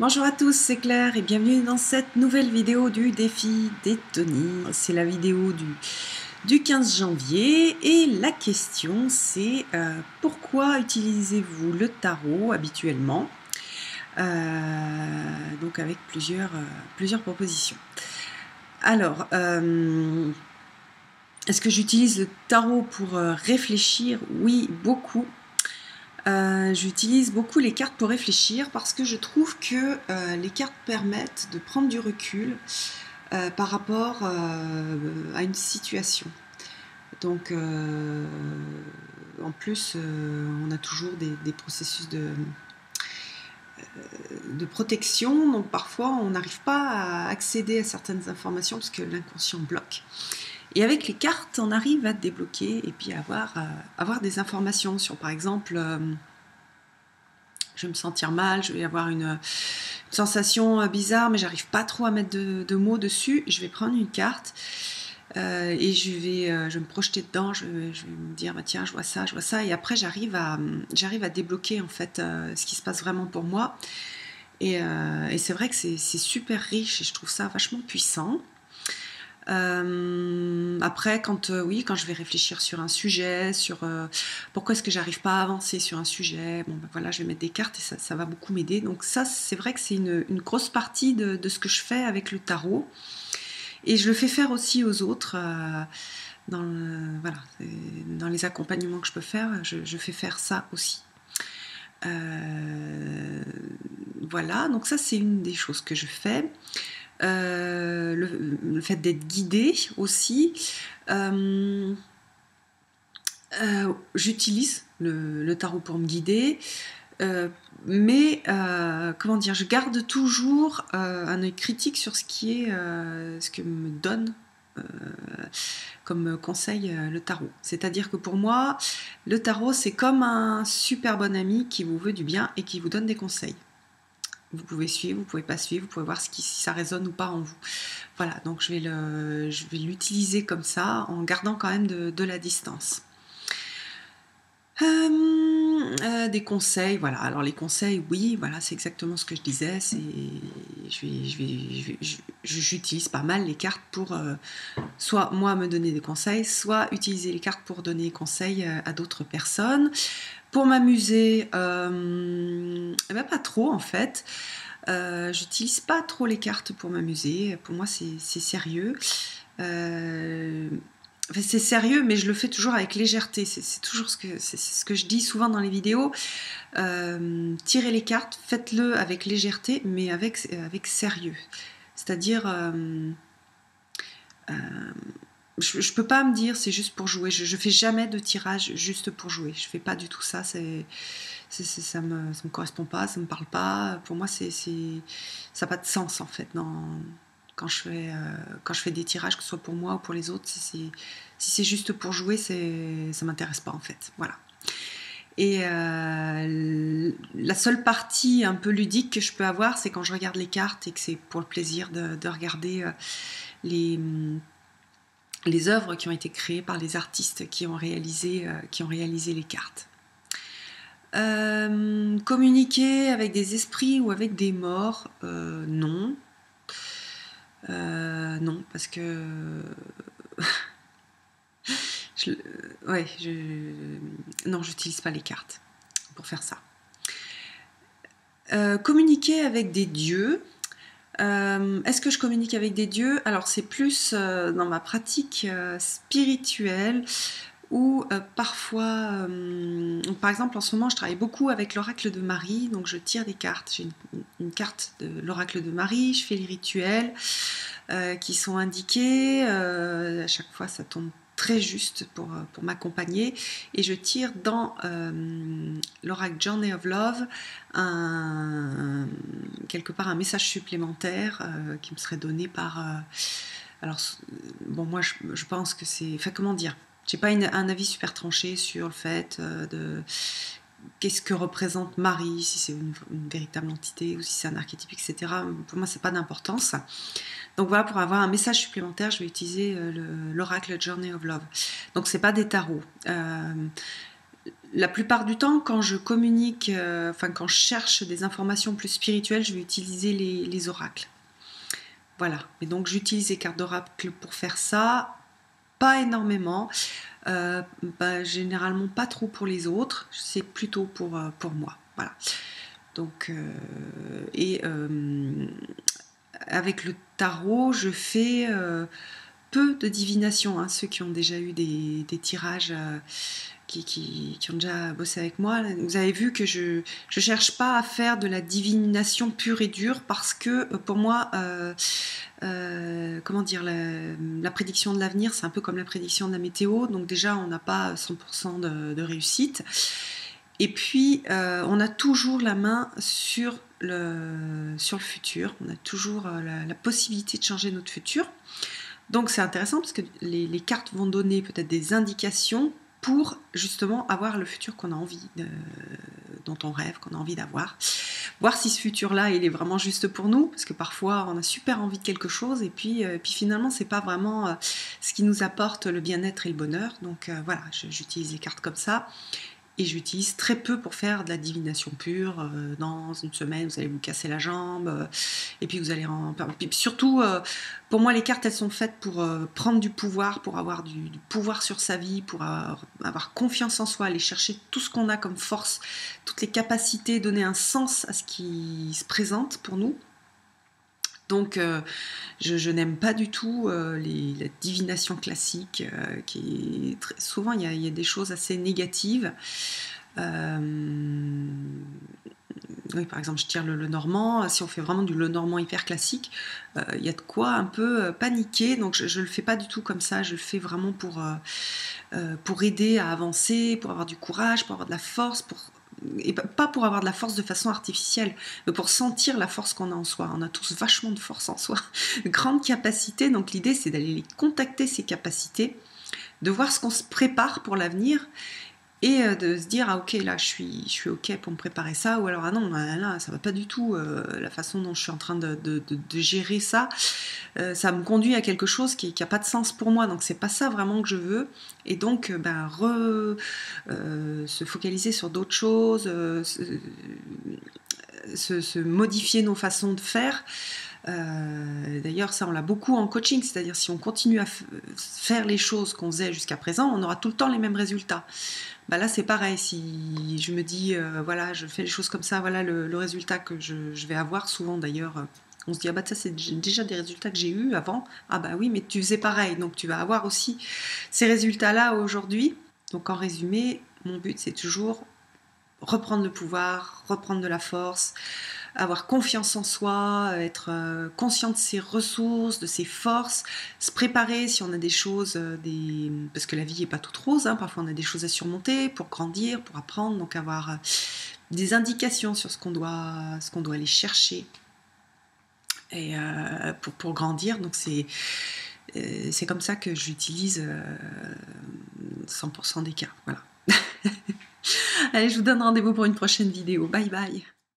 Bonjour à tous, c'est Claire et bienvenue dans cette nouvelle vidéo du défi des Tony. C'est la vidéo du 15 janvier et la question c'est pourquoi utilisez-vous le tarot habituellement? Donc avec plusieurs propositions. Alors, est-ce que j'utilise le tarot pour réfléchir? Oui, beaucoup. J'utilise beaucoup les cartes pour réfléchir parce que je trouve que les cartes permettent de prendre du recul par rapport à une situation. Donc, en plus, on a toujours des processus de protection, donc parfois on n'arrive pas à accéder à certaines informations parce que l'inconscient bloque. Et avec les cartes, on arrive à débloquer et puis avoir des informations sur, par exemple, je vais me sentir mal, je vais avoir une sensation bizarre, mais j'arrive pas trop à mettre de mots dessus. Je vais prendre une carte et je vais me projeter dedans. Je vais me dire, bah, tiens, je vois ça. Et après, j'arrive à débloquer en fait ce qui se passe vraiment pour moi. Et c'est vrai que c'est super riche et je trouve ça vachement puissant. Après, quand je vais réfléchir sur un sujet, sur pourquoi est-ce que j'arrive pas à avancer sur un sujet, bon ben voilà, je vais mettre des cartes et ça va beaucoup m'aider. Donc ça, c'est vrai que c'est une grosse partie de ce que je fais avec le tarot. Et je le fais faire aussi aux autres. Dans les accompagnements que je peux faire, je fais faire ça aussi. Voilà, donc ça c'est une des choses que je fais. Le fait d'être guidée aussi. J'utilise le tarot pour me guider, mais comment dire, je garde toujours un œil critique sur ce que me donne comme conseil le tarot. C'est-à-dire que pour moi, le tarot c'est comme un super bon ami qui vous veut du bien et qui vous donne des conseils. Vous pouvez suivre, vous pouvez pas suivre, vous pouvez voir si ça résonne ou pas en vous. Voilà, donc je vais l'utiliser comme ça, en gardant quand même de la distance. Des conseils, voilà. Alors les conseils, oui, voilà, c'est exactement ce que je disais. J'utilise pas mal les cartes pour soit moi me donner des conseils, soit utiliser les cartes pour donner des conseils à d'autres personnes. Pour m'amuser, pas trop en fait. J'utilise pas trop les cartes pour m'amuser. Pour moi, c'est sérieux. C'est sérieux, mais je le fais toujours avec légèreté. C'est toujours ce que je dis souvent dans les vidéos. Tirez les cartes, faites-le avec légèreté, mais avec sérieux. C'est-à-dire, je peux pas me dire c'est juste pour jouer. Je fais jamais de tirage juste pour jouer. Je fais pas du tout ça. Ça me correspond pas, ça me parle pas. Pour moi, ça n'a pas de sens en fait. Quand je fais des tirages, que ce soit pour moi ou pour les autres, si c'est juste pour jouer, ça m'intéresse pas en fait. Voilà. Et la seule partie un peu ludique que je peux avoir, c'est quand je regarde les cartes et que c'est pour le plaisir de regarder les œuvres qui ont été créées par les artistes qui ont réalisé les cartes. Communiquer avec des esprits ou avec des morts, non. Non, parce que non, j'utilise pas les cartes pour faire ça. Communiquer avec des dieux. Est-ce que je communique avec des dieux? Alors c'est plus dans ma pratique spirituelle où parfois, par exemple en ce moment je travaille beaucoup avec l'oracle de Marie, donc je tire des cartes, j'ai une carte de l'oracle de Marie, je fais les rituels qui sont indiqués, à chaque fois ça tombe très juste pour m'accompagner, et je tire dans l'oracle Journey of Love quelque part un message supplémentaire qui me serait donné par alors bon, moi je pense que c'est, enfin comment dire, j'ai pas un avis super tranché sur le fait de qu'est-ce que représente Marie, si c'est une véritable entité ou si c'est un archétype, etc. Pour moi, c'est pas d'importance. Donc voilà, pour avoir un message supplémentaire, je vais utiliser l'oracle Journey of Love. Donc c'est pas des tarots. la plupart du temps, quand je communique, enfin quand je cherche des informations plus spirituelles, je vais utiliser les oracles. Voilà, et donc j'utilise les cartes d'oracle pour faire ça, pas énormément, généralement pas trop pour les autres, c'est plutôt pour moi. Voilà. Donc, avec le tarot, je fais peu de divination. Hein. Ceux qui ont déjà eu des tirages, qui ont déjà bossé avec moi, vous avez vu que je ne cherche pas à faire de la divination pure et dure parce que pour moi, comment dire, la prédiction de l'avenir, c'est un peu comme la prédiction de la météo. Donc déjà, on n'a pas 100% de réussite. Et puis, on a toujours la main sur le futur. On a toujours la possibilité de changer notre futur. Donc c'est intéressant parce que les cartes vont donner peut-être des indications pour justement avoir le futur qu'on a envie, dont on rêve, qu'on a envie d'avoir. Voir si ce futur-là, il est vraiment juste pour nous, parce que parfois on a super envie de quelque chose et puis finalement c'est pas vraiment ce qui nous apporte le bien-être et le bonheur. Donc voilà, j'utilise les cartes comme ça. Et j'utilise très peu pour faire de la divination pure. Dans une semaine, vous allez vous casser la jambe. Et puis vous allez puis surtout, pour moi, les cartes, elles sont faites pour prendre du pouvoir, pour avoir du pouvoir sur sa vie, pour avoir confiance en soi, aller chercher tout ce qu'on a comme force, toutes les capacités, donner un sens à ce qui se présente pour nous. Donc, je n'aime pas du tout la divination classique, souvent il y a des choses assez négatives. Oui, par exemple, je tire le Lenormand. Si on fait vraiment du Lenormand hyper classique, il y a de quoi un peu paniquer. Donc, je ne le fais pas du tout comme ça. Je le fais vraiment pour aider à avancer, pour avoir du courage, pour avoir de la force, et pas pour avoir de la force de façon artificielle, mais pour sentir la force qu'on a en soi. On a tous vachement de force en soi, de grandes capacités. Donc, l'idée, c'est d'aller les contacter, ces capacités, de voir ce qu'on se prépare pour l'avenir. Et de se dire, ah ok, là je suis ok pour me préparer ça, ou alors ah non, là ça va pas du tout, la façon dont je suis en train de gérer ça, ça me conduit à quelque chose qui a pas de sens pour moi, donc c'est pas ça vraiment que je veux, et donc se focaliser sur d'autres choses, se modifier nos façons de faire. D'ailleurs ça on l'a beaucoup en coaching, c'est-à-dire si on continue à faire les choses qu'on faisait jusqu'à présent, on aura tout le temps les mêmes résultats. Là c'est pareil, si je me dis voilà, je fais les choses comme ça, voilà le résultat que je vais avoir. Souvent d'ailleurs on se dit ah bah ça c'est déjà des résultats que j'ai eu avant, ah bah oui mais tu faisais pareil, donc tu vas avoir aussi ces résultats là aujourd'hui. Donc en résumé, mon but c'est toujours reprendre le pouvoir, reprendre de la force, avoir confiance en soi, être conscient de ses ressources, de ses forces, se préparer si on a des choses, parce que la vie n'est pas toute rose, hein, parfois on a des choses à surmonter pour grandir, pour apprendre, donc avoir des indications sur ce qu'on doit aller chercher et pour grandir. Donc c'est comme ça que j'utilise 100% des cas. Voilà. Allez, je vous donne rendez-vous pour une prochaine vidéo. Bye bye.